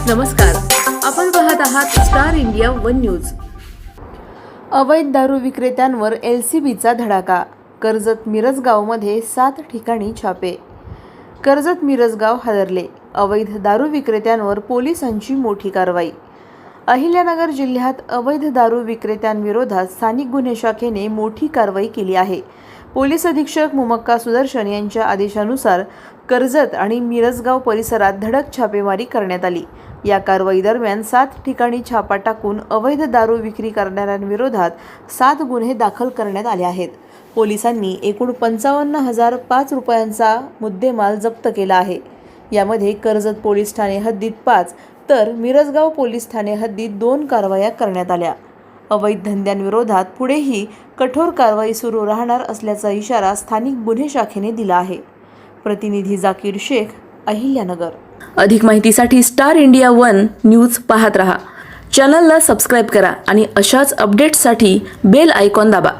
नमस्कार, आपण पाहत आहात स्टार इंडिया वन न्यूज। अवैध दारू विक्रेत्यांवर LCBचा धडाका। कर्जत मिरजगावमध्ये 7 ठिकाणी छापे। कर्जत मिरजगाव हादरले। अवैध दारू विक्रेत्यांवर पोलिसांची मोठी कारवाई। अहिल्यानगर जिल्ह्यात अवैध दारू विक्रेत्यांविरोधात स्थानिक गुन्हे शाखेने मोठी कारवाई केली आहे। पोलीस अधीक्षक मुमक्का सुदर्शन यांच्या आदेशानुसार कर्जत आणि मिरजगाव परिसरात धडक छापेमारी करण्यात आली। या कारवाई दरम्यान 7 ठिकाणी छापा टाकून अवैध दारू विक्री करणाऱ्यांविरोधात 7 गुन्हे दाखल करण्यात आले आहेत। पोलिसांनी एकूण 55,005 रुपयांचा मुद्देमाल जप्त केला आहे। यामध्ये कर्जत पोलीस ठाणे हद्दीत 5 तर मिरजगाव पोलीस ठाणे हद्दीत 2 कारवाया करण्यात आल्या। अवैध धंद्यांविरोधात पुढेही कठोर कारवाई सुरू राहणार असल्याचा इशारा स्थानिक गुन्हे शाखेने दिला आहे। प्रतिनिधी जाकीर शेख, अहिल्यानगर। अधिक माहितीसाठी स्टार इंडिया वन न्यूज पाहत रहा। चॅनलला सबस्क्राइब करा आणि अशाच अपडेट्ससाठी बेल आयकॉन दाबा।